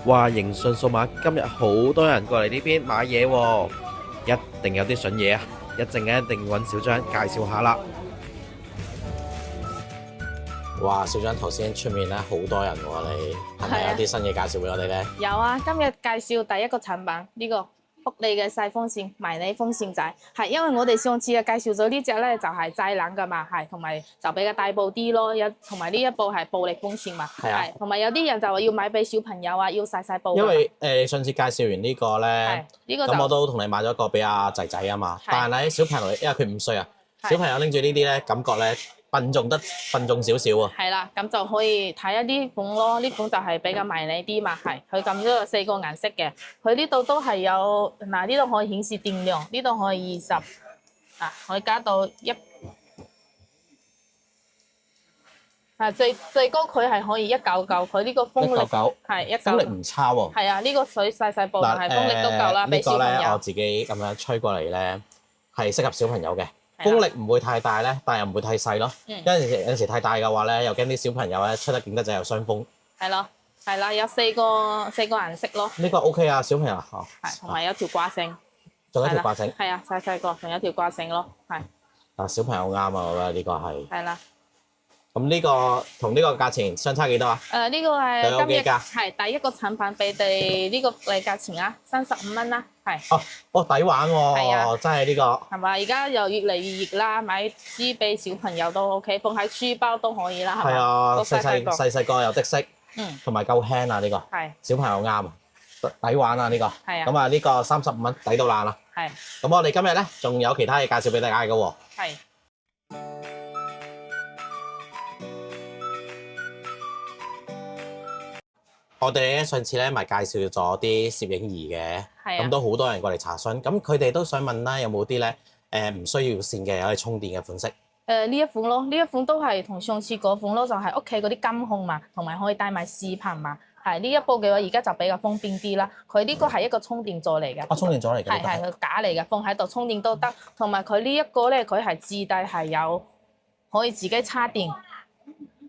哇！盈信數碼今日好多人過嚟呢邊買嘢喎，一定有啲筍嘢啊！一陣間一定揾小張介紹下啦。哇！小張頭先出面咧好多人喎，你係咪有啲新嘢介紹俾我哋咧？有啊，今日介紹第一個產品呢個福利嘅細風扇迷你風扇仔，係因為我哋上次介紹咗呢隻咧就係製冷噶嘛，係同埋就比較大部啲咯，同埋呢一部係暴力風扇嘛，係同埋有啲人就話要買俾小朋友啊，要細部。因為上次介紹完呢個咧，咁我都同你買咗一個俾阿仔仔啊嘛，但係咧小朋友因為佢5歲啊，小朋友拎住呢啲咧感覺咧。笨重少少喎，係啦，咁就可以睇一啲款咯。呢款就係比較迷你啲嘛，係佢咁都有4個顏色嘅。佢呢度都係有嗱，呢度可以顯示電量，呢度可以20，可以加到1，最高佢係可以199，佢呢個風力係風力唔差喎。係啊，呢個水細部，但係風力都夠啦，俾小朋友。呢個咧我自己咁樣吹過嚟咧，係適合小朋友嘅。風力唔會太大咧，但又唔會太細咯。有陣時太大嘅話咧，又驚啲小朋友咧出得勁得滯又傷風。係咯，係啦，有4個顏色咯。呢個 OK 啊，小朋友係，同埋有條掛繩。仲有一條掛繩。係啊，細個仲有條掛繩咯，係。嗱，小朋友啱啊，我覺得呢個係。係啦。咁呢個同呢個價錢相差幾多啊？呢個係今日係第一個產品俾你呢個價錢啊，35蚊啦，係。抵玩喎！係啊，真係呢個。係嘛？而家又越嚟越熱啦，買支俾小朋友都 OK，放喺書包都可以啦，係嘛？係啊，細個又的色，同埋夠輕啊呢個。係。小朋友啱啊，抵玩啊呢個。係啊。咁啊呢個35蚊，抵到爛啦。係。咁我哋今日咧仲有其他嘢介紹俾大家嘅喎。係。我哋咧上次咧咪介紹咗啲攝影儀嘅，咁都好多人過嚟查詢，咁佢哋都想問啦，有冇啲咧唔需要線嘅，可以充電嘅款式？呢一款咯，呢一款都係同上次嗰款咯，就係屋企嗰啲監控嘛，同埋可以帶埋視頻嘛。係呢一部嘅話，而家就比較方便啲啦。佢呢個係一個充電座嚟嘅。充電座嚟嘅。係佢架嚟嘅，放喺度充電都得。同埋佢呢一個咧，佢係自帶係有可以自己插電。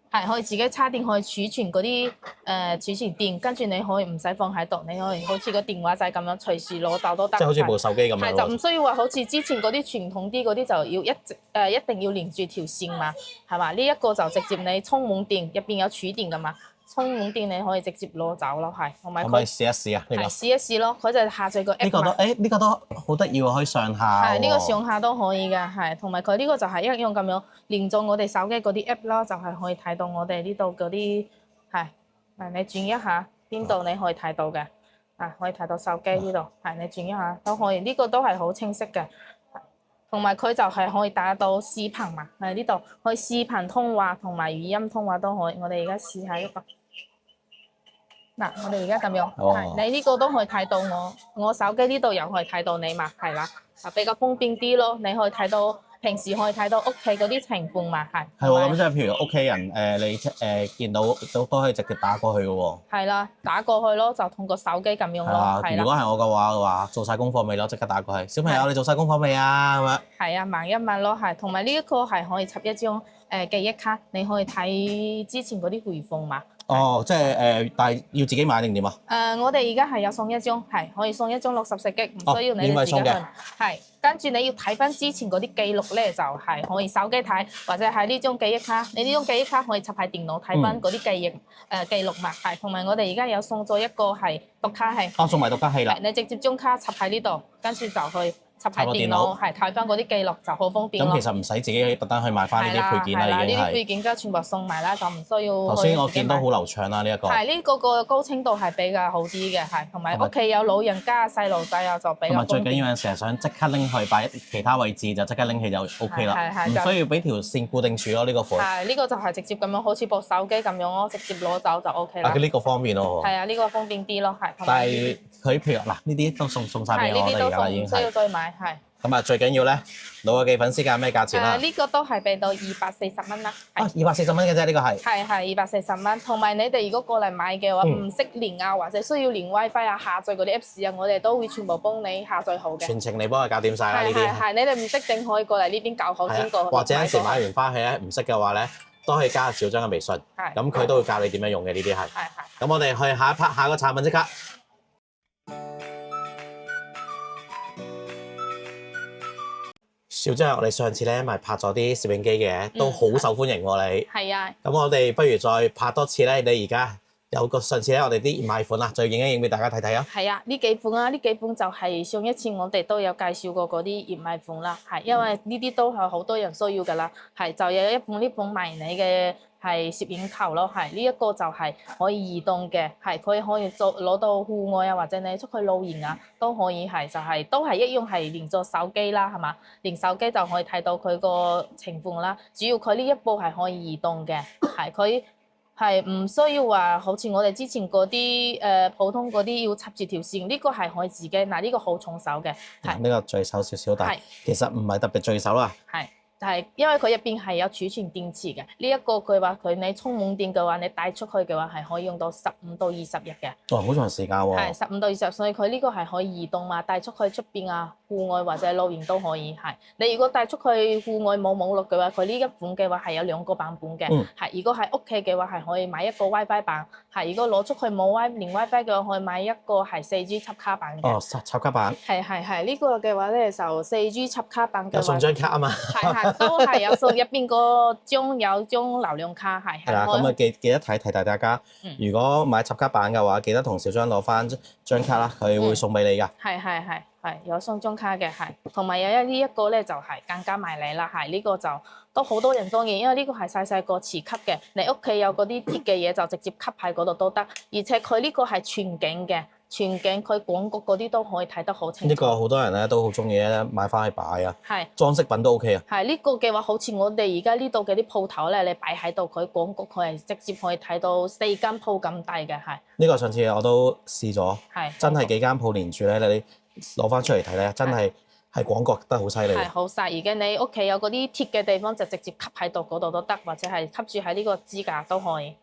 係可以自己插電，可以儲存嗰啲儲存電，跟住你可以唔使放喺度，你可以好似個電話仔咁樣隨時攞走都得。即係好似部手機咁樣。係就唔需要話好似之前嗰啲傳統啲嗰啲就要一定要連住條線嘛，係嘛？呢一個就直接你充滿電，入邊有儲電噶嘛。充滿電你可以直接攞走咯，係同埋佢。可以試一試啊？呢個。係試一試咯，佢就下載個 app。呢個都好得意喎，可以上下。係呢個上下都可以嘅，係同埋佢呢個就係一樣咁樣連咗我哋手機嗰啲 app 啦，就係可以睇到我哋呢度嗰啲係。你轉一下邊度你可以睇到嘅，可以睇到手機呢度，係你轉一下都可以，呢個都係好清晰嘅。同埋佢就係可以打到視頻嘛，喺呢度可以視頻通話同埋語音通話都可以。我哋而家試下一個。嗱，我哋而家咁樣，你呢個都可以睇到我手機呢度又可以睇到你嘛，係啦，比較方便啲咯。你可以睇到平時可以睇到屋企嗰啲情況嘛，係。係喎，咁即係譬如屋企人你見到都可以直接打過去嘅喎。係啦，打過去咯，就通過手機咁樣咯。係啦。如果係我嘅話，做晒功課未咯？即刻打過去。小朋友，你做晒功課未啊？咁樣。係啊，問一問咯，係。同埋呢一個係可以插一張記憶卡，你可以睇之前嗰啲回放嘛。即係但係要自己買定點啊？我哋而家係有送一張，係可以送一張64G，唔需要你自己去。係，跟住你要睇翻之前嗰啲記錄咧，就係可以手機睇，或者係呢張記憶卡。你呢張記憶卡可以插喺電腦睇翻嗰啲記錄嘛。係，同埋我哋而家有送咗一個係讀卡器。送埋讀卡器啦。你直接將卡插喺呢度，跟住就去插喺電腦，係睇翻嗰啲記錄就好方便咯。咁其實唔使自己特登去買翻呢啲配件啦，已經係。呢啲配件都全部送埋啦，就唔需要。頭先我見到好流暢啦，呢一個。係呢個高清度係比較好啲嘅，係同埋屋企有老人家、細路仔啊，就比較。同埋最緊要係成日想即刻拎去擺其他位置，就即刻拎起就 OK 啦，唔需要俾條線固定住咯。呢個款。係呢個就係直接咁樣，好似部手機咁樣咯，直接攞走就 OK 啦。呢個方便咯。係啊，呢個方便啲咯，係。但係佢譬如嗱，呢啲都送晒俾我哋㗎啦，已經係。唔需要再買，係。咁啊，最緊要咧，老友記粉絲價咩價錢啦？呢個都係俾到240蚊啦。240蚊嘅啫，呢個係。係240蚊，同埋你哋如果過嚟買嘅話，唔識連啊，或者需要連 WiFi 啊，下載嗰啲 Apps 啊，我哋都會全部幫你下載好嘅。全程你幫佢搞掂晒啦，呢啲。係，你哋唔識整可以過嚟呢邊教好先過。或者有時買完翻去咧，唔識嘅話咧，都可以加小張嘅微信，咁佢都會教你點樣用嘅呢啲係。咁我哋去下一 part 下個產品即刻。小張，我哋上次咧咪拍咗啲攝影機嘅，都好受歡迎喎你。係啊。咁我哋不如再拍多次咧，你而家有個上次咧我哋啲熱賣款啦，再影一影俾大家睇睇啊。係啊，呢幾款啊，呢幾款就係上一次我哋都有介紹過嗰啲熱賣款啦，係因為呢啲都係好多人需要㗎啦，係就有一款呢款迷你嘅係攝影頭咯，係呢一個就係可以移動嘅，係佢可以攞到戶外啊，或者你出去露營啊都可以係，就係都係一樣係連咗手機啦，係嘛？連手機就可以睇到佢個情況啦。主要佢呢一部係可以移動嘅，係佢係唔需要話好似我哋之前嗰啲普通嗰啲要插住條線，呢個係可以自己嗱，呢個好重手嘅。呢個墜手少少，但係其實唔係特別墜手啦。係。係，因為佢入邊係有儲存電池嘅，呢一個佢話佢你充滿電嘅話，你帶出去嘅話係可以用到15到20日嘅。哦，好長時間喎。係15到20，所以佢呢個係可以移動嘛，帶出去出邊啊，戶外或者露營都可以。係，你如果帶出去戶外冇網絡嘅話，佢呢一款嘅話係有2個版本嘅。係，如果喺屋企嘅話係可以買一個 WiFi 版，係，如果攞出去冇連 WiFi 嘅話，可以買一個係4G 插卡版嘅。哦，插卡版。係，呢個嘅話咧就4G 插卡版嘅話。有送張卡啊嘛。係。都係有數入邊個有張流量卡係。係啦，咁啊記得提大家，如果買插卡版嘅話，記得同小張攞翻張卡啦，佢會送俾你㗎。係有送張卡嘅，係同埋有呢一個咧就係更加迷你啦，係呢個就都好多人中意，因為呢個係細細個磁吸嘅，你屋企有嗰啲鐵嘅嘢就直接吸喺嗰度都得，而且佢呢個係全景嘅。全景佢廣告嗰啲都可以睇得好清楚。呢個好多人咧都好中意咧買翻去擺啊，係裝飾品都 OK 啊。係呢個嘅話，好似我哋而家呢度嘅啲鋪頭咧，你擺喺度，佢廣告佢係直接可以睇到4間鋪咁大嘅，係。呢個上次我都試咗，係真係幾間鋪連住咧，你攞翻出嚟睇咧，真係廣告得好犀利。係好晒，而家你屋企有嗰啲鐵嘅地方就直接吸喺度嗰度都得，或者係吸住喺呢個支架都可以。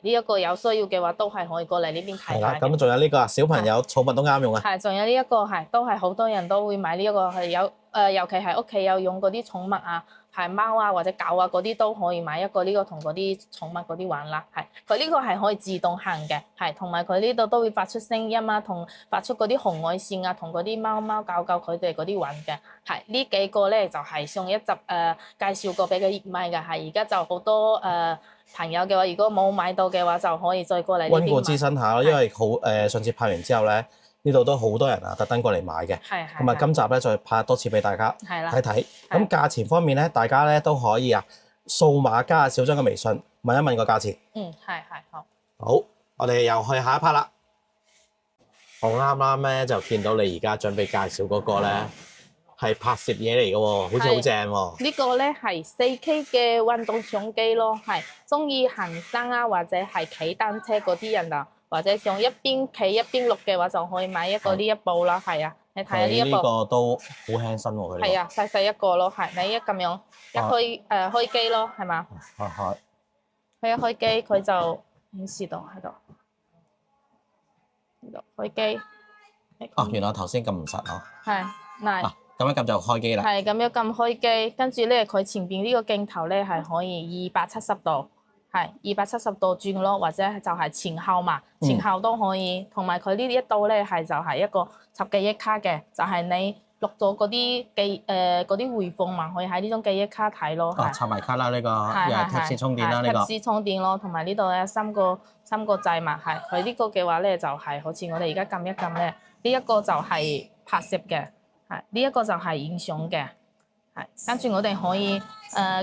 呢一個有需要嘅話，都係可以過嚟呢邊睇。係啦，咁仲有呢個小朋友寵物都啱用啊。係，仲有呢一個係，都係好多人都會買呢一個係有尤其係屋企有養嗰啲寵物啊，係貓啊或者狗啊嗰啲都可以買一個呢個同嗰啲寵物嗰啲玩啦。係，佢呢個係可以自動行嘅，係同埋佢呢度都會發出聲音啊，同發出嗰啲紅外線啊，同嗰啲貓貓狗狗佢哋嗰啲玩嘅。係呢幾個咧就係上一集介紹過俾佢熱賣嘅，係而家就好多朋友嘅話，如果冇買到嘅話，就可以再過嚟呢邊買。溫故知新下咯，因為上次拍完之後咧，呢度都好多人啊，特登過嚟買嘅。係。咁啊，今集咧再拍多次俾大家睇睇。咁價錢方面咧，大家咧都可以掃碼加小張嘅微信問一問個價錢。係好。好，我哋又去下一 part 啦。我啱啱咧就見到你而家準備介紹嗰個咧。係拍攝嘢嚟嘅喎，好似好正喎。呢個咧係4K 嘅運動相機咯，係中意行山啊，或者係騎單車嗰啲人啊，或者想一邊騎一邊錄嘅話，就可以買一個呢一部啦。係啊，你睇下呢一部。呢個都好輕身喎，佢。係啊，細細一個咯，係你咁樣一開機咯，係嘛？係。佢一開機，佢就顯示到喺度。呢度開機。原來頭先撳唔實啊。係，嗱。咁一撳就開機啦。係咁樣撳開機，跟住咧佢前邊呢個鏡頭咧係可以270度，係270度轉咯，或者就係前後嘛，前後都可以。同埋佢呢一度咧係就係一個插記憶卡嘅，就係你錄咗嗰啲回放嘛，可以喺呢種記憶卡睇咯。插埋卡啦呢個，又係 Type C 充電啦呢個。Type C 充電咯，同埋呢度咧三個掣嘛，係佢呢個嘅話咧就係好似我哋而家撳一撳咧，呢一個就係拍攝嘅。呢一個就係影相嘅，係跟住我哋可以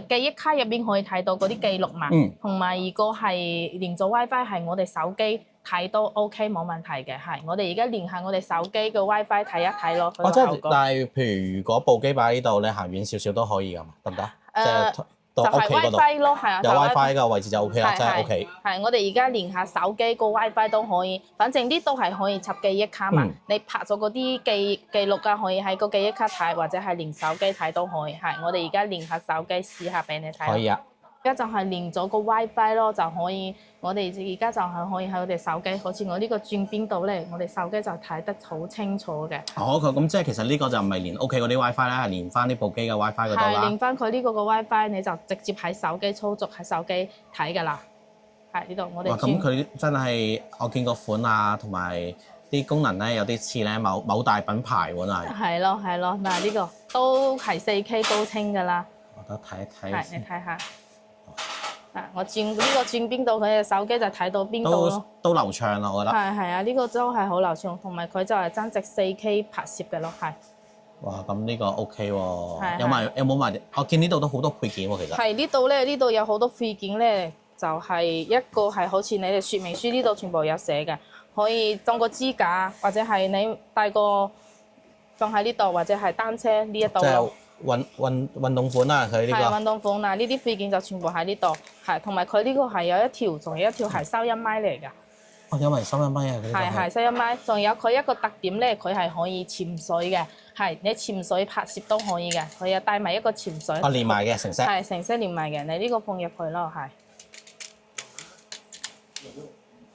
記憶卡入邊可以睇到嗰啲記錄嘛，同埋如果係連咗 WiFi 係我哋手機睇都 OK 冇問題嘅，係我哋而家連下我哋手機嘅 WiFi 睇一睇咯。即係但係譬如如果部機擺喺呢度，你行遠少少都可以㗎嘛，得唔得？就係 WiFi 咯，係啊，有 WiFi 嘅位置就 OK 啦，真係 OK。係，我哋而家連下手機個 WiFi 都可以，反正呢度係可以插記憶卡嘛。你拍咗嗰啲記錄啊，可以喺個記憶卡睇，或者係連手機睇都可以。係，我哋而家連下手機試下俾你睇。可以啊。而家就係連咗個 WiFi 咯，就可以我哋而家就係可以喺我哋手機，好似我呢個轉邊度咧，我哋手機就睇得好清楚嘅。哦，咁即係其實呢個就唔係連屋企嗰啲 WiFi 啦，係連翻呢部機嘅 WiFi 嗰度啦。係連翻佢呢個 WiFi，你就直接喺手機操作喺手機睇㗎啦。係呢度我哋。哇！咁佢真係我見個款啊，同埋啲功能咧有啲似咧某大品牌喎，真係。係咯，嗱呢個都係 4K 高清㗎啦。我得睇一睇。係，你睇下。我轉呢個轉邊度，佢嘅手機就睇到邊度咯。都流暢啦，我覺得。係啊，呢個都係好流暢，同埋佢就係增值 4K 拍攝嘅咯，係。哇，咁呢個 OK 喎。有冇埋？我見呢度都好多配件喎，其實。係呢度有好多配件咧，就係一個係好似你哋說明書呢度全部有寫嘅，可以裝個支架，或者係你帶個放喺呢度，或者係單車呢一度咯。運動款啦，佢呢個係運動款嗱，呢啲配件就全部喺呢度，係同埋佢呢個係有一條，仲有一條係收音咪嚟㗎。哦，有埋收音咪啊！係收音咪，仲有佢一個特點咧，佢係可以潛水嘅，係你潛水拍攝都可以嘅，佢有帶埋一個潛水。連埋嘅成 set。係成 set 連埋嘅，你呢個放入去咯，係。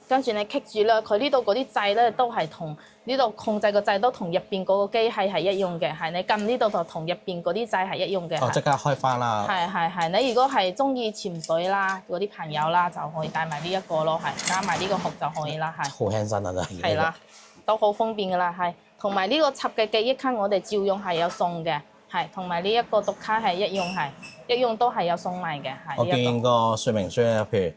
跟住你棘住啦，佢呢度嗰啲掣咧都係同呢度控制個掣都同入邊嗰個機械係一樣嘅，係你撳呢度就同入邊嗰啲掣係一樣嘅。哦，即刻開翻啦！係，你如果係中意潛水啦，嗰啲朋友啦，就可以帶埋呢一個咯，係加埋呢個殼就可以啦，係。好輕身啊，真係。係啦，都好方便噶啦，係。同埋呢個插嘅記憶卡，我哋照樣係有送嘅，係。同埋呢一個讀卡係一樣係，一樣都係有送埋嘅，係。我見個說明書咧，譬如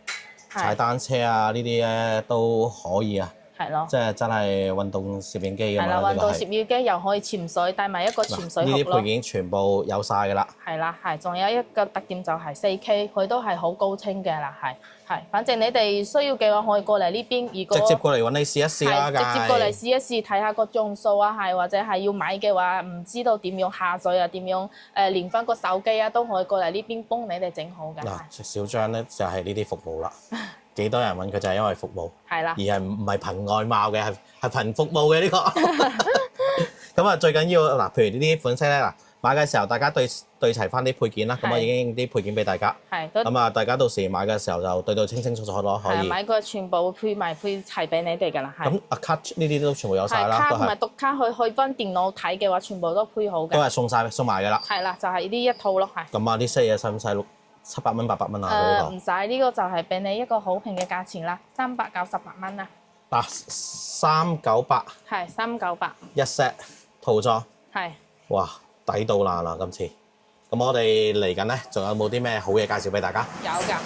踩單車啊呢啲咧都可以啊。係咯，即係真係運動攝影機㗎嘛。係啦，運動攝影機又可以潛水，帶埋一個潛水盒咯。呢啲配件全部有晒㗎啦。係啦，係，仲有一個特點就係 4K，佢都係好高清嘅啦，係。反正你哋需要嘅話，可以過嚟呢邊。如果直接過嚟揾你試一試啦，直接過嚟試一試，睇下個像素啊，係或者係要買嘅話，唔知道點樣下載啊，點樣連翻個手機啊，都可以過嚟呢邊幫你哋整好嘅。嗱，小張咧就係呢啲服務啦。幾多人揾佢就係因為服務，係啦，而係唔係憑外貌嘅，係憑服務嘅呢個。咁啊，最緊要嗱，譬如呢啲款式咧，嗱買嘅時候大家對齊翻啲配件啦，咁我已經啲配件俾大家。係。咁啊，大家到時買嘅時候就對清清楚楚咯，可以。買個全部配齊俾你哋㗎啦，係。咁啊卡呢啲都全部有晒啦，卡同埋讀卡去翻電腦睇嘅話，全部都配好嘅。都係送埋㗎啦。係啦，就係呢一套咯，係。咁啊，啲西嘢使唔使700蚊、800蚊啊？唔使，呢個就係俾你一個好平嘅價錢啦，398蚊啦。398。係398。一 set 套裝。係。哇，抵到爛啦今次！咁我哋嚟緊咧，仲有冇啲咩好嘢介紹俾大家？有㗎。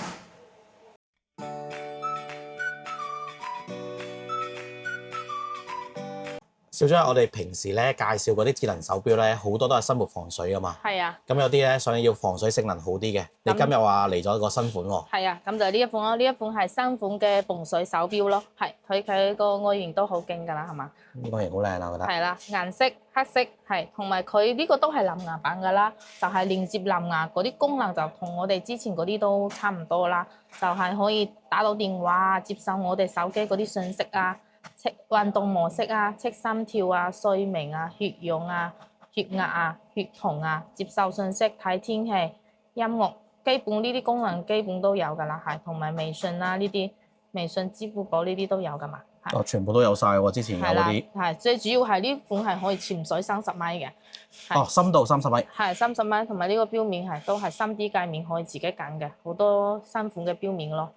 小張，我哋平時咧介紹嗰啲智能手錶咧，好多都係生活防水㗎嘛。係啊。咁有啲咧想要防水性能好啲嘅，你今日話嚟咗個新款喎。係啊，咁就呢一款咯，呢一款係新款嘅防水手錶咯。係，佢個外形都好勁㗎啦，係嘛？外形好靚啊，我覺得。係啦，顏色黑色係，同埋佢呢個都係藍牙版㗎啦，就係連接藍牙嗰啲功能就同我哋之前嗰啲都差唔多啦，就係可以打到電話，接受我哋手機嗰啲信息啊。測運動模式啊，測心跳啊、睡眠啊、血氧啊、血壓啊、血糖啊，接受信息、睇天氣、音樂，基本呢啲功能基本都有㗎啦，係同埋微信啦呢啲，微信、支付寶呢啲都有㗎嘛。哦，全部都有晒喎，之前有嗰啲。係最主要係呢款係可以潛水30米嘅。哦，深度30米。係30米，同埋呢個錶面係都係3D 界面可以自己揀嘅，好多新款嘅錶面咯。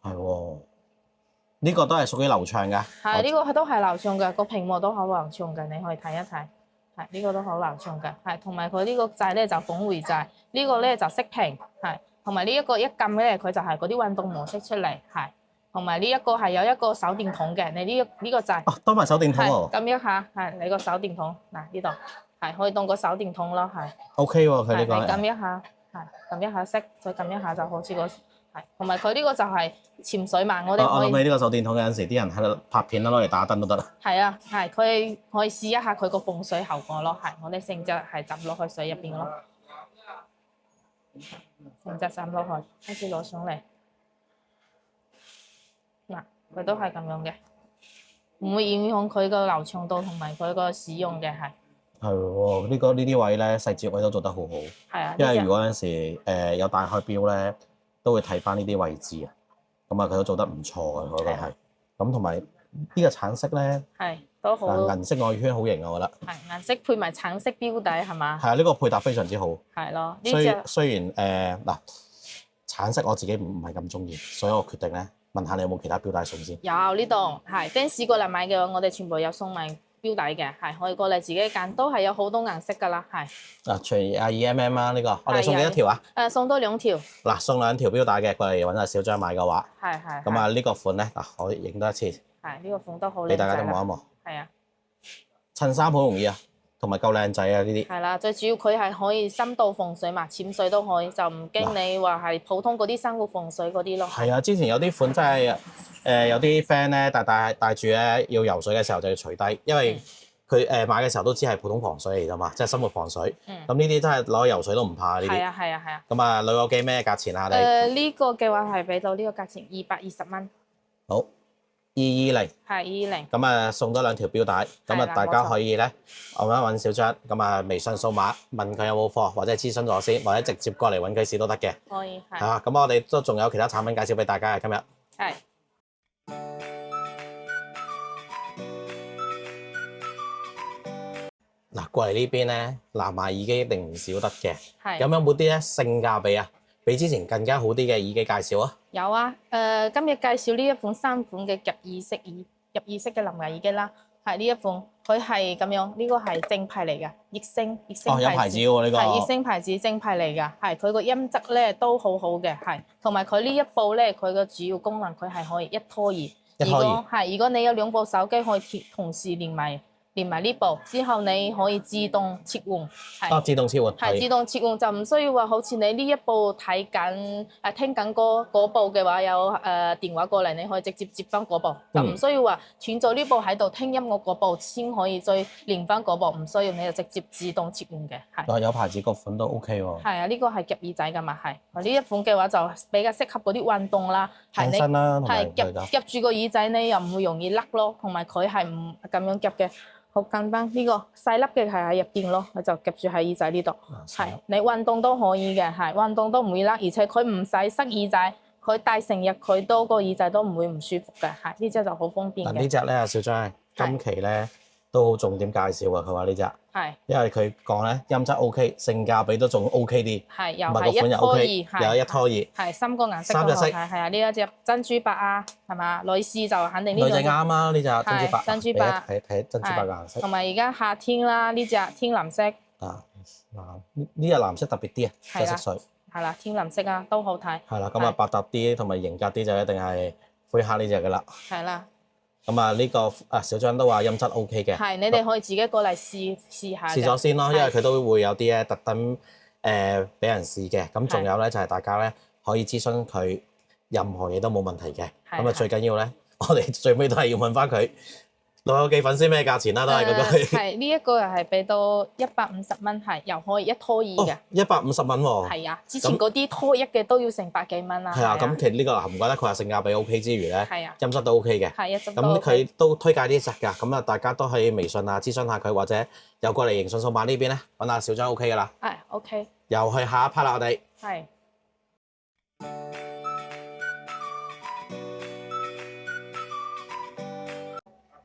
係喎。呢個都係屬於流暢嘅，係呢個都係流暢嘅，個屏幕都好流暢嘅，你可以睇一睇。係呢個都好流暢嘅，係同埋佢呢個掣咧就返回掣，呢個咧就熄屏，係同埋呢一個一撳咧佢就係嗰啲運動模式出嚟，係同埋呢一個係有一個手電筒嘅，你呢個掣多埋手電筒喎，撳一下係你個手電筒嗱呢度係可以當個手電筒咯，係。OK 喎，佢呢個。你撳一下係撳一下熄，再撳一下就好似個。同埋佢呢個就係潛水嘛，我哋可以。我諗起呢個手電筒有陣時啲人喺度拍片啦，攞嚟打燈都得啦。係啊，係佢可以試一下佢個防水效果咯，係我哋成隻係浸落去水入邊咯，成隻浸落去，開始攞上嚟。嗱，佢都係咁樣嘅，唔會影響佢個流暢度同埋佢個使用嘅係。係喎，呢啲位咧細節位都做得好好。係啊，因為如果有陣時有戴開錶咧，都會睇翻呢啲位置啊。咁啊，佢都做得唔錯嘅，我覺得係。咁同埋呢個橙色咧，係都好。銀色外圈好型啊，我覺得。係顏色配埋橙色錶帶係嘛？係啊，呢個配搭非常之好。係咯，雖然嗱橙色我自己唔係咁中意，所以我決定咧問下你有冇其他錶帶送先。有呢度係 fans 過嚟買嘅話，我哋全部有送埋錶帶嘅，係可以過嚟自己揀，都係有好多顏色㗎啦，係。嗱，除2mm 啦呢個，我哋送幾多條啊？送多2條。嗱，送2條錶帶嘅，過嚟揾阿小張買嘅話。係。咁啊，呢個款咧，嗱，我影多一次。係呢個款都好靚仔。俾大家都望一望。係啊。襯衫好容易啊，同埋夠靚仔啊呢啲。係啦，最主要佢係可以深度防水嘛，潛水都可以，就唔驚你話係普通嗰啲生活防水嗰啲咯。係啊，之前有啲款真係有啲 friend 咧帶住咧要游水嘅時候就要除低，因為佢買嘅時候都知係普通防水嚟㗎嘛，即係生活防水。咁呢啲真係攞去游水都唔怕呢啲。係啊。咁啊，女友記咩價錢啊？你？呢個嘅話係俾到呢個價錢220蚊。好。220係220，咁啊送多2條錶帶，咁啊大家可以咧揾小張，咁啊微信掃碼問佢有冇貨，或者諮詢咗先，或者直接過嚟揾佢試都得嘅。可以係。啊，咁我哋都仲有其他產品介紹俾大家嘅今日。係。嗱，過嚟呢邊咧，藍牙耳機一定唔少得嘅。係。有冇啲咧性價比啊？比之前更加好啲嘅耳機介紹啊！有啊，今日介紹呢一款3款嘅入耳式嘅藍牙耳機啦，係呢一款，佢係咁樣，呢個係正牌嚟㗎，熱星有牌子喎呢個，係熱星牌子正牌嚟㗎，係佢個音質咧都好好嘅，係，同埋佢呢一部咧，佢個主要功能佢係可以一拖二，如果你有2部手機可以同時連埋呢部之後，你可以自動切換。自動切換。係自動切換就唔需要話好似你呢一部睇緊聽緊歌嗰部嘅話有電話過嚟，你可以直接接翻嗰部，就唔需要話斷咗呢部喺度聽音樂嗰部先可以再連翻嗰部，唔需要你就直接自動切換嘅。係。有牌子個款都 OK 喎。係啊，呢個係夾耳仔㗎嘛，係。呢一款嘅話就比較適合嗰啲運動啦，係你係夾住個耳仔你又唔會容易甩咯，同埋佢係唔咁樣夾嘅。好簡單，呢個細粒嘅係喺入邊咯，佢就夾住喺耳仔呢度，係你運動都可以嘅，係運動都唔會甩，而且佢唔使塞耳仔，佢戴成日佢都個耳仔都唔會唔舒服嘅，係呢隻就好方便嘅。呢隻咧，小張今期咧都好重點介紹啊！佢話呢隻係，因為佢講咧音質 OK， 性價比都仲 OK 啲，係又係一拖二，有一拖二，係3個顏色3隻色，係啊，呢一隻珍珠白啊，係嘛？女士就肯定呢種。女仔啱啊，呢隻珍珠白。珍珠白。睇珍珠白嘅顏色。同埋而家夏天啦，呢隻天藍色。呢隻藍色特別啲啊，即係色水。係啦，天藍色啊，都好睇。係啦，咁啊百搭啲同埋型格啲就一定係灰黑呢隻噶啦。係啦。咁啊呢個小張都話音質 OK 嘅。係，你哋可以自己過嚟試下。試咗先咯，因為佢都會有啲咧特登俾人試嘅。咁仲有咧就係大家咧可以諮詢佢任何嘢都冇問題嘅。咁啊最緊要咧，我哋最尾都係要問翻佢老友記粉絲咩價錢啦，都係嗰句。係呢一個又係俾到150蚊，係又可以一拖二嘅。150蚊喎。係啊，之前嗰啲拖一嘅都要成百幾蚊啦。係啊，咁其實呢個唔怪得佢話性價比 OK 之餘咧，音質都 OK 嘅。係一質都 OK。咁佢都推介呢隻㗎，咁啊大家都可以微信啊諮詢下佢，或者有過嚟營信數碼呢邊咧揾下小張 OK 㗎啦。係 OK。又去下一 part 啦，我哋。係。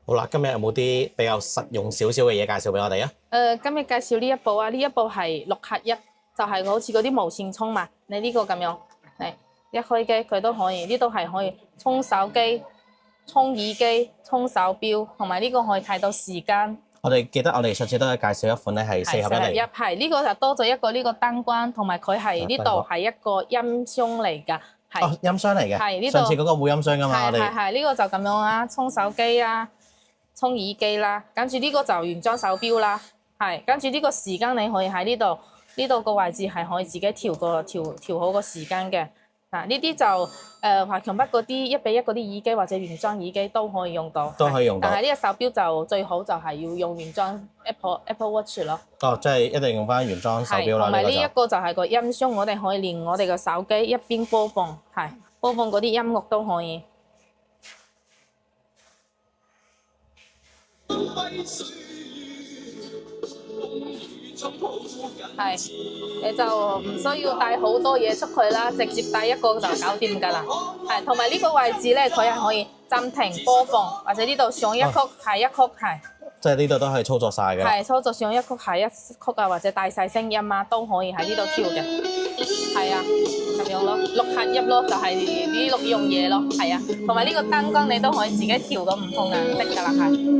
好啦，今日有冇啲比較實用少少嘅嘢介紹俾我哋啊？今日介紹呢一部啊，呢一部係6+1，就係好似嗰啲無線充嘛。你呢個咁樣，嚟一開機佢都可以，呢度係可以充手機、充耳機、充手錶，同埋呢個可以睇到時間。我哋記得我哋上次都係介紹一款咧係4合1嚟。係呢個就多咗一個呢個燈關，同埋佢係呢度係一個音箱嚟㗎。哦，音箱嚟嘅。係呢度。上次嗰個冇音箱㗎嘛？係呢個就咁樣啊，充手機啊。充耳機啦，跟住呢個就原裝手錶啦，係跟住呢個時間你可以喺呢度個位置係可以自己調好個時間嘅。嗱呢啲就華強北嗰啲1:1嗰啲耳機或者原裝耳機都可以用到，都可以用到。但係呢個手錶就最好就係要用原裝 Apple Watch 咯。哦，即係一定用翻原裝手錶啦。同埋呢一個就係個音箱，我哋可以連我哋個手機一邊播放，係播放嗰啲音樂都可以。係，你就唔需要帶好多嘢出去啦，直接帶一個就搞掂㗎啦。係，同埋呢個位置咧，佢係可以暫停播放，或者呢度上一曲下一曲係。即係呢度都係操作晒嘅。係，操作上一曲下一曲啊，或者大細聲音啊，都可以喺呢度調嘅。係啊，咁樣咯，六合一咯，就係呢六樣嘢咯。係啊，同埋呢個燈光你都可以自己調個唔同顏色㗎啦，係。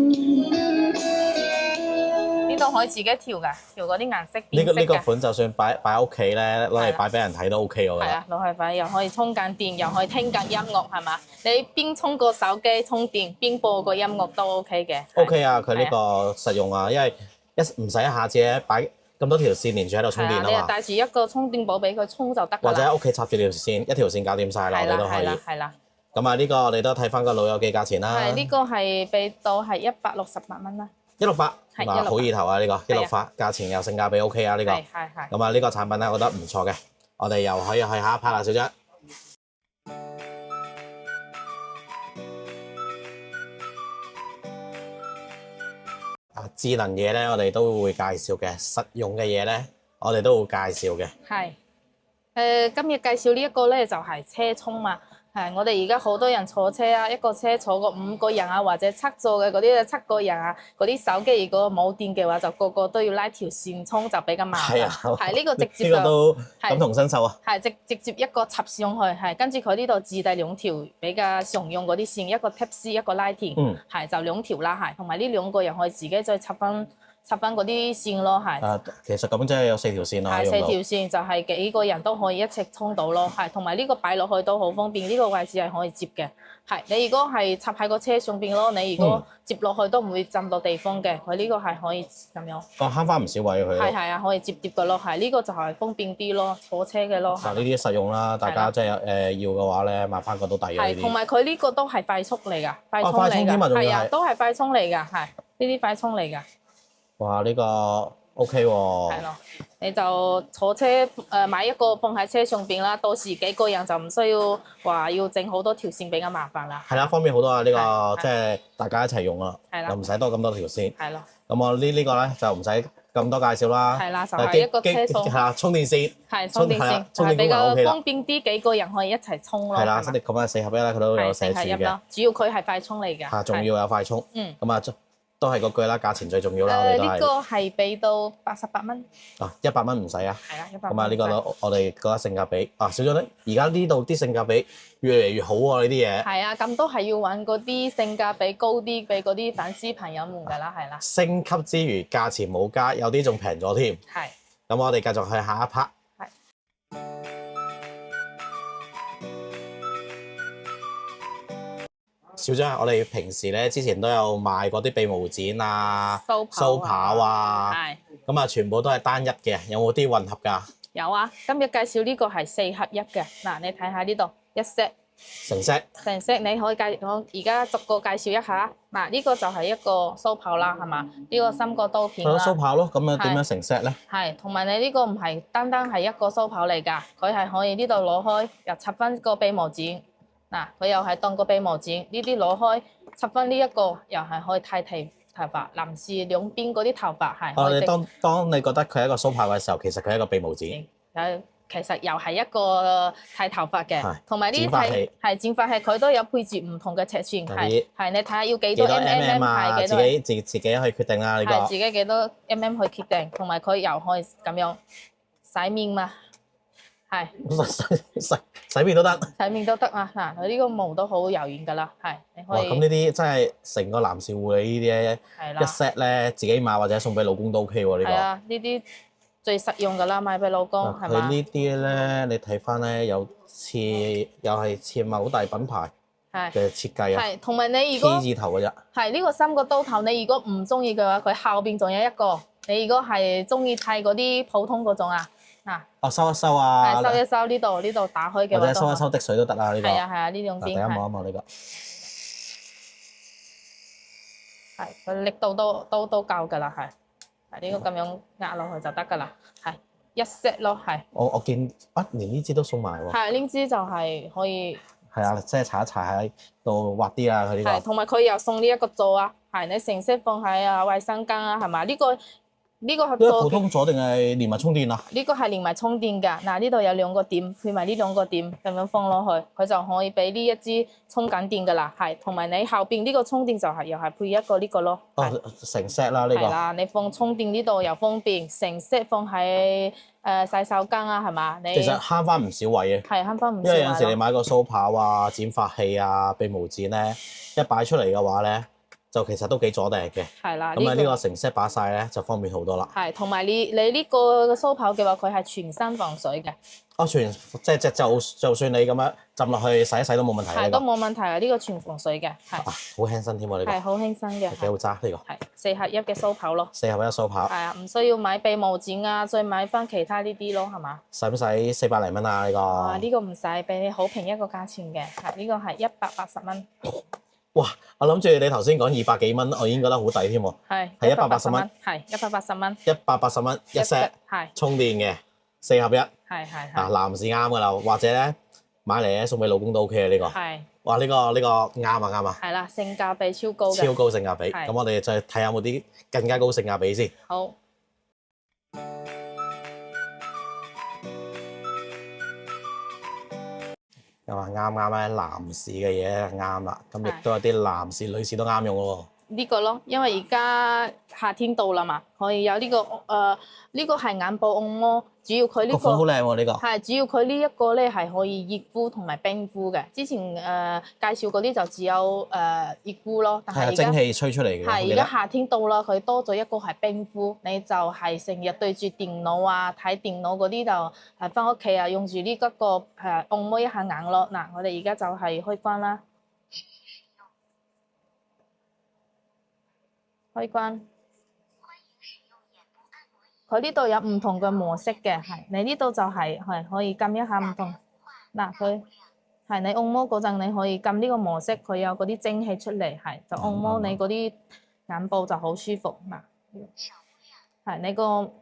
呢度可以自己調㗎，調嗰啲顏色變色嘅。呢個款就算擺喺屋企咧，攞嚟擺俾人睇都 OK 喎。係啊，攞去擺又可以充緊電，又可以聽緊音樂，係嘛？你邊充個手機充電，邊播個音樂都 OK 嘅。OK 啊，佢呢個實用啊，因為唔使一下子咧擺咁多條線連住喺度充電啊嘛。你係帶住一個充電寶俾佢充就得㗎啦。或者喺屋企插住條線，一條線搞掂晒啦，我哋都可以。係啦。咁啊，呢個我哋都睇翻個老友記價錢啦。係呢個係俾到係168蚊啦。168，嗱好意頭啊呢個168，價錢又性價比 OK 啊呢個。係。咁啊呢個產品咧，我覺得唔錯嘅，我哋又可以去下一 part 啦，小張。智能嘢咧，我哋都會介紹嘅；實用嘅嘢咧，我哋都會介紹嘅。係。今日介紹呢一個咧，就係車充嘛。係，我哋而家好多人坐車啊，一個車坐個5個人啊，或者7座嘅嗰啲7個人啊，嗰啲手機如果冇電嘅話，就個個都要拉條線充，就比較麻煩。係呢個直接就呢個都感同身受啊。係直接一個插上去，係跟住佢呢度自帶2條比較常用嗰啲線，一個 Type C， 一個 Lightning，係就2條啦，係同埋呢2個人可以自己再插翻嗰啲線咯，係。其實咁即係有4條線咯。係4條線，就係幾個人都可以一齊充到咯，係。同埋呢個擺落去都好方便，呢個位置係可以接嘅。係，你如果係插喺個車上邊咯，你如果接落去都唔會浸到地方嘅，佢呢個係可以咁樣。慳翻唔少位佢。係啊，可以接嘅咯，係呢個就係方便啲咯，坐車嘅咯。呢啲實用啦，大家即係要嘅話咧，買翻個都抵嘅。係，同埋佢呢個都係快速嚟㗎，快充嚟㗎，係啊，都係快充嚟㗎，係呢啲快充嚟㗎。哇！呢個 OK 喎。係咯，你就坐車買一個放喺車上邊啦，到時幾個人就唔需要話要整好多條線，比較麻煩啦。係啦，方便好多啊！呢個即係大家一齊用啦，又唔使多咁多條線。係咯。咁我呢個咧就唔使咁多介紹啦。係啦，就係一個車充。係啦，充電線。係充電線，係比較方便啲，幾個人可以一齊充咯。係啦，咁啊4合一啦，佢都有寫住嘅。主要佢係快充嚟㗎。仲要有快充。咁啊，都係嗰句啦，價錢最重要啦。呢個係俾到88蚊。100蚊唔使啊。係啊，100蚊。咁啊，呢個都我哋覺得性價比。小張咧，而家呢度啲性價比越嚟越好喎，呢啲嘢。係啊，咁都係要揾嗰啲性價比高啲，俾嗰啲粉絲朋友們㗎啦，係啦。升級之餘，價錢冇加，有啲仲平咗添。係。咁我哋繼續去下一 part。小張，我哋平時咧之前都有賣過啲鼻毛剪啊、鬚刨啊，咁啊全部都係單一嘅，有冇啲混合㗎？有啊，今日介紹呢個係4合1嘅。嗱，你睇下呢度一 set 成 set，你可以我而家逐個介紹一下。嗱，呢個就係一個鬚刨啦，係嘛？呢個3個刀片啦。鬚刨咯，咁樣點樣成 set 咧？係，同埋你呢個唔係單單係一個鬚刨嚟㗎，佢係可以呢度攞開，又插翻個鼻毛剪。嗱，佢又係當個鼻毛剪，呢啲攞開插翻呢一個，又係可以剃頭髮，男士兩邊嗰啲頭髮係。你當你覺得佢係一個鬚刨嘅時候，其實佢係一個鼻毛剪。其實又係一個剃頭髮嘅，同埋呢啲剪髮器，佢都有配置唔同嘅尺寸，係你睇下要幾多 mm 啊，自己去決定啦呢個。係自己幾多 mm 去決定，同埋佢又可以咁樣洗面嘛。係洗面都得，洗面都得啊！嗱，佢呢個毛都好柔軟噶啦，係你可以。咁呢啲真係成個男士護理呢啲咧，一 set 咧自己買或者送俾老公都 OK 喎呢個。係啊，呢啲最實用噶啦，買俾老公係嘛？佢呢啲咧，你睇翻咧又係似某大品牌嘅設計啊。係，同埋你如果 T 字頭嘅啫。係呢個3個刀頭，你如果唔中意嘅話，佢後邊仲有一個。你如果係中意剃嗰啲普通嗰種啊。嗱，收一收啊，收一收呢度打開嘅，或者收一收滴水都得啊呢個。係啊，呢兩邊。第一望一望呢個，係佢力度都夠㗎啦，係呢個咁樣壓落去就得㗎啦，係一 set 咯，係。我見連呢支都送埋喎。係呢支就係可以。係啊，即係搽一搽喺度滑啲啊，佢呢個。係，同埋佢又送呢一個座啊，係你成 set 放喺衛生間啊，係嘛？呢個呢個係呢個普通咗定係連埋充電啊？呢個係連埋充電㗎。嗱，呢度有兩個點，配埋呢兩個點咁樣放落去，佢就可以俾呢一支充緊電㗎啦。係，同埋你後邊呢個充電就係又係配一個呢個咯。哦，成 set 啦呢個。係啦，你放充電呢度又方便，成 set 放喺洗手間啊，係嘛？你其實慳翻唔少位嘅。係慳翻唔少位。因為有陣時你買個鬚刨啊、剪髮器啊、鼻毛剪咧，一擺出嚟嘅話咧，就其實都幾阻埞嘅。係啦。咁啊呢個成 set 擺晒咧，就方便好多啦。係，同埋你呢個鬚刨嘅話，佢係全身防水嘅。哦，即係就算你咁樣浸落去洗一洗都冇問題。係都冇問題啊！呢個全防水嘅，係。好輕身添喎呢個。係好輕身嘅。幾好揸呢個。係4合1嘅鬚刨咯。4合1鬚刨。係啊，唔需要買鼻毛剪啊，再買翻其他呢啲咯，係嘛？使唔使400零蚊啊？呢個？呢個唔使，俾你好平一個價錢嘅，係呢個係180蚊。哇！我諗住你頭先講200幾蚊，我已經覺得好抵添喎。係180蚊。係180蚊。180蚊一 set。係。充電嘅4合1。係。男士啱噶啦，或者咧買嚟咧送俾老公都 OK 啊呢個。係。哇！呢個啱啊。係啦，性價比超高嘅。超高性價比。咁我哋再睇下有冇啲更加高性價比先。好。咁啊啱咧，男士嘅嘢啱啦，咁亦都有啲男士、女士都啱用咯喎。呢個咯，因為而家夏天到啦嘛，可以有呢個呢個係眼部按摩，主要佢呢個款好靚喎呢個。係主要佢呢一個咧係可以熱敷同埋冰敷嘅。之前介紹嗰啲就只有熱敷咯，但係而家蒸汽吹出嚟嘅。係而家夏天到啦，佢多咗一個係冰敷，你就係成日對住電腦啊睇電腦嗰啲就係翻屋企啊用住呢一個按摩一下眼咯。嗱，我哋而家就係開關啦。開關，佢呢度有唔同嘅模式嘅，係你呢度就係可以撳一下唔同。嗱，佢係你按摩嗰陣，你可以撳呢個模式，佢有嗰啲蒸汽出嚟，係就按摩你嗰啲眼部就好舒服。嗱，係你個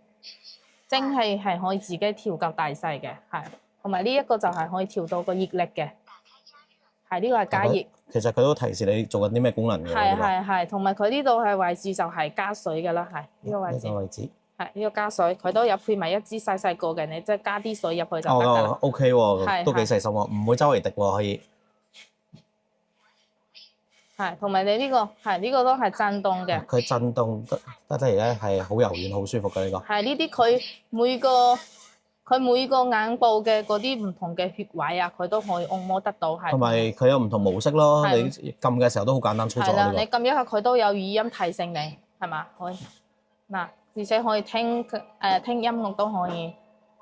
蒸汽係可以自己調校大細嘅，係同埋呢一個就係可以調到個熱力嘅，係呢個係加熱。其實佢都提示你做緊啲咩功能嘅。係，同埋佢呢度係位置就係加水嘅啦，係呢個位置。呢個位置。係呢個加水，佢都有配埋一支細細個嘅，你即係加啲水入去就得㗎啦。OK 喎，都幾細心喎，唔會周圍滴喎，可以。係，同埋你呢個係呢個都係震動嘅。佢震動得嚟咧係好柔軟、好舒服嘅呢個。係呢啲佢每個眼部嘅嗰啲唔同嘅穴位啊，佢都可以按摩得到，係。同埋佢有唔同模式咯，你撳嘅時候都好簡單操作。係啦，你撳一下佢都有語音提醒你，係嘛？可以。嗱，而且可以聽音樂都可以，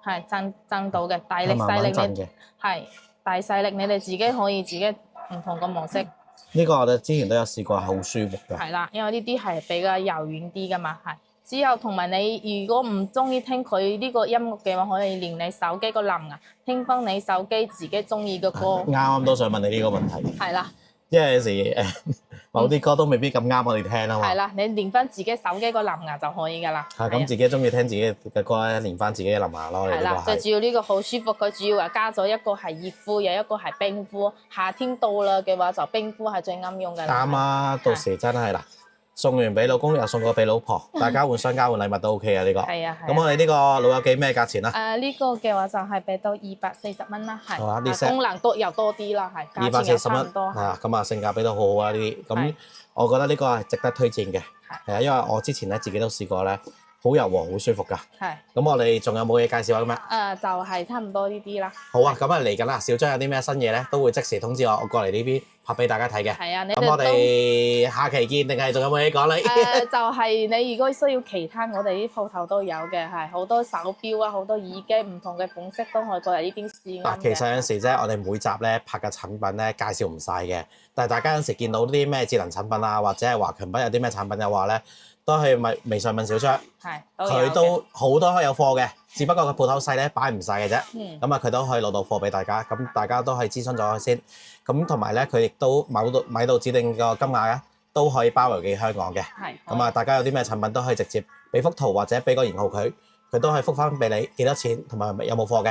係震到嘅，大力細力你係大細力，你哋自己可以自己唔同個模式。呢個我哋之前都有試過，係好舒服嘅。係啦，因為呢啲係比較柔軟啲噶嘛，係。之後同埋你如果唔中意聽佢呢個音樂嘅話，可以連你手機個藍牙聽翻你手機自己中意嘅歌。啱都想問你呢個問題。係啦，因為有時某啲歌都未必咁啱我哋聽啊嘛。係啦，你連翻自己手機個藍牙就可以噶啦。係咁，自己中意聽自己嘅歌咧，連翻自己嘅藍牙咯。係啦，最主要呢個好舒服，佢主要係加咗一個係熱敷，有一個係冰敷。夏天到啦嘅話，就冰敷係最啱用嘅。啱啊，到時真係啦。送完俾老公又送個俾老婆，大家互相交換禮物都 OK 啊呢個。係啊。咁我哋呢個老友記咩價錢啊？呢個嘅話就係俾到240蚊啦，係。功能都又多啲啦，係。價錢又差唔多。係啊，咁啊性價比都好好啊呢啲。咁我覺得呢個係值得推薦嘅。係啊，因為我之前咧自己都試過咧，好柔和，好舒服㗎。係。咁我哋仲有冇嘢介紹啊？咁樣？就係差唔多呢啲啦。好啊，咁啊嚟緊啦，小張有啲咩新嘢咧，都會即時通知我過嚟呢邊拍俾大家睇嘅。係啊，咁我哋下期見定係仲有冇嘢講咧？就係你如果需要其他，我哋啲鋪頭都有嘅，係好多手錶啊，好多耳機，唔同嘅款式都可以過嚟呢邊試。嗱，其實有陣時啫，我哋每集咧拍嘅產品咧介紹唔晒嘅，但係大家有陣時見到啲咩智能產品啊，或者係華強品有啲咩產品嘅話咧，都去微信問小張，佢都好多有貨嘅，只不過個鋪頭細咧擺唔晒嘅啫。咁啊，佢都可以攞到貨俾大家，咁大家都可以諮詢咗先。咁同埋咧，佢亦都買到指定個金額咧，都可以包郵寄香港嘅。咁啊，大家有啲咩產品都可以直接俾幅圖或者俾個型號佢，佢都可以覆翻俾你幾多錢同埋有冇貨嘅。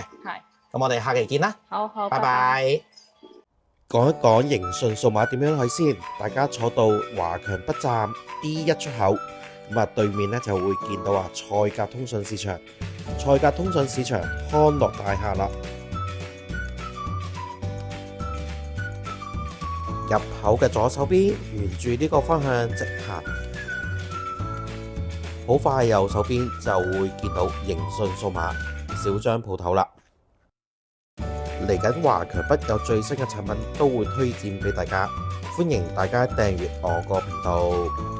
咁我哋下期見啦。好，拜拜。講一講盈順數碼點樣去先，大家坐到華強北站 D1 出口。咁對面咧就會見到賽格通訊市場，賽格通訊市場康樂大廈啦。入口嘅左手邊，沿住呢個方向直行，好快右手邊就會見到盈信數碼小張鋪頭啦。嚟緊華強北有最新嘅產品都會推薦俾大家，歡迎大家訂閱我個頻道。